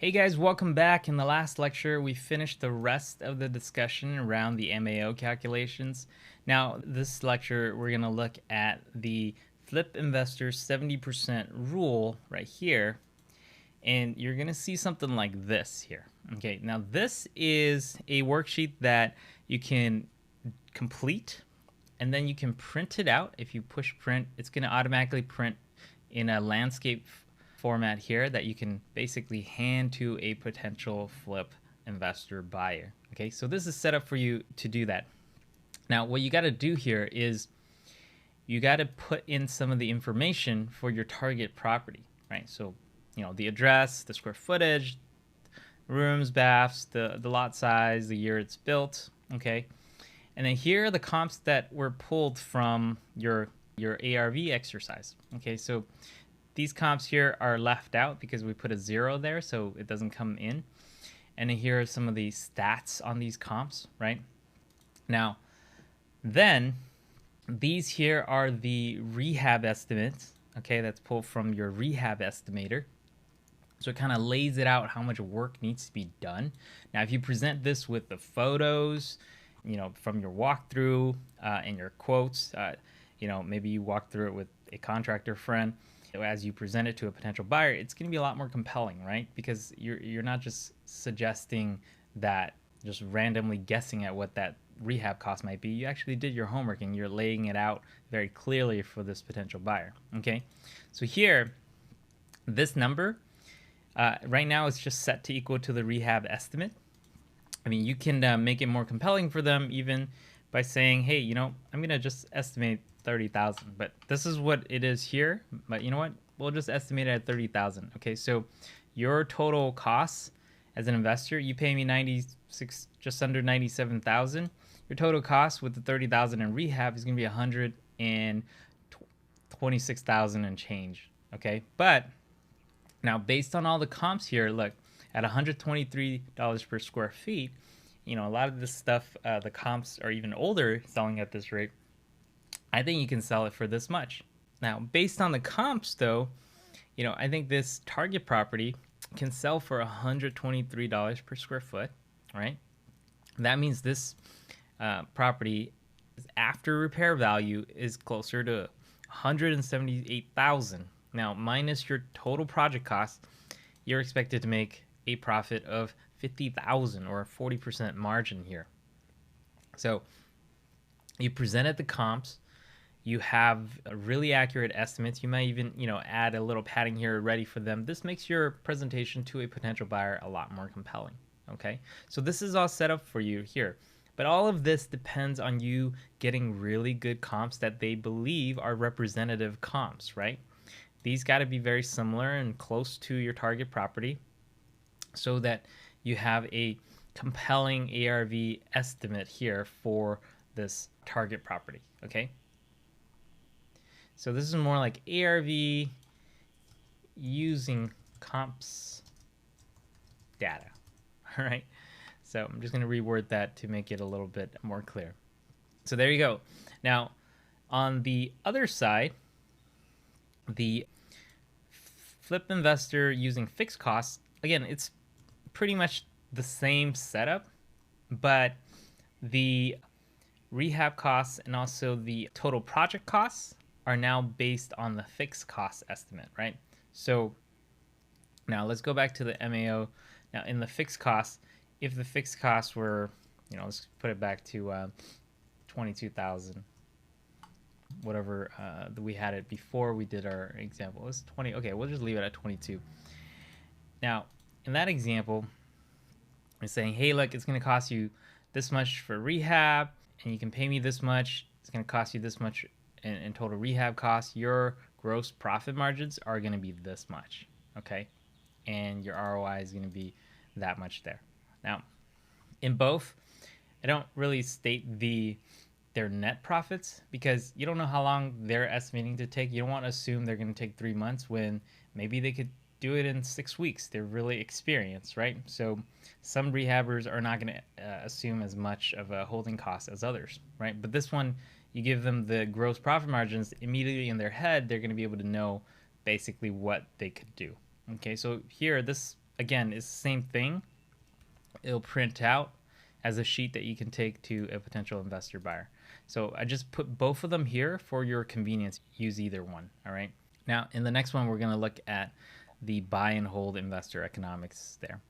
Hey guys, welcome back. In the last lecture, we finished the rest of the discussion around the MAO calculations. Now, this lecture, we're going to look at the Flip Investor 70% rule right here, and you're going to see something like this here. Okay, now this is a worksheet that you can complete, and then you can print it out. If you push print, it's going to automatically print in a landscape format here that you can basically hand to a potential flip investor buyer. Okay, so this is set up for you to do that. Now, what you got to do here is you got to put in some of the information for your target property, right? So, the address, the square footage, rooms, baths, the lot size, the year it's built, okay? And then here are the comps that were pulled from your ARV exercise, okay? So these comps here are left out because we put a 0 there, so it doesn't come in. And then here are some of the stats on these comps, right? Now, then these here are the rehab estimates, okay? That's pulled from your rehab estimator. So it kind of lays it out how much work needs to be done. Now, if you present this with the photos, from your walkthrough and your quotes, maybe you walk through it with a contractor friend, as you present it to a potential buyer, it's going to be a lot more compelling, right? Because you're not just suggesting that, just randomly guessing at what that rehab cost might be. You actually did your homework and you're laying it out very clearly for this potential buyer, okay? So here, this number, right now it's just set to equal to the rehab estimate. I mean, you can make it more compelling for them even by saying, hey, I'm going to just estimate 30,000, but this is what it is here. But you know what? We'll just estimate it at 30,000. Okay, so your total costs as an investor, you pay me 96, just under 97,000. Your total cost with the 30,000 in rehab is going to be 126,000 and change. Okay, but now based on all the comps here, look at $123 per square feet. A lot of this stuff, the comps are even older selling at this rate. I think you can sell it for this much. Now, based on the comps, though, I think this target property can sell for $123 per square foot, right? That means this property, after repair value, is closer to $178,000. Now, minus your total project cost, you're expected to make a profit of $50,000 or a 40% margin here. So you presented the comps. You have really accurate estimates. You might even, add a little padding here ready for them. This makes your presentation to a potential buyer a lot more compelling, okay? So this is all set up for you here. But all of this depends on you getting really good comps that they believe are representative comps, right? These got to be very similar and close to your target property so that you have a compelling ARV estimate here for this target property, okay? So this is more like ARV using comps data, all right? So I'm just going to reword that to make it a little bit more clear. So there you go. Now, on the other side, the flip investor using fixed costs, again, it's pretty much the same setup, but the rehab costs and also the total project costs are now based on the fixed cost estimate, right? So now let's go back to the MAO. Now in the fixed costs, if the fixed costs were, let's put it back to 22,000, whatever we had it before we did our example. It's 20. Okay, we'll just leave it at 22. Now in that example, it's saying, hey, look, it's going to cost you this much for rehab, and you can pay me this much. It's going to cost you this much in total rehab costs. Your gross profit margins are going to be this much, okay? And your ROI is going to be that much there. Now, in both, I don't really state their net profits because you don't know how long they're estimating to take. You don't want to assume they're going to take 3 months when maybe they could do it in 6 weeks. They're really experienced, right? So some rehabbers are not going to assume as much of a holding cost as others, right? But this one, you give them the gross profit margins immediately in their head, they're going to be able to know basically what they could do. Okay, so here, this again, it's the same thing. It'll print out as a sheet that you can take to a potential investor buyer. So I just put both of them here for your convenience. Use either one. All right. Now, in the next one, we're going to look at the buy and hold investor economics there.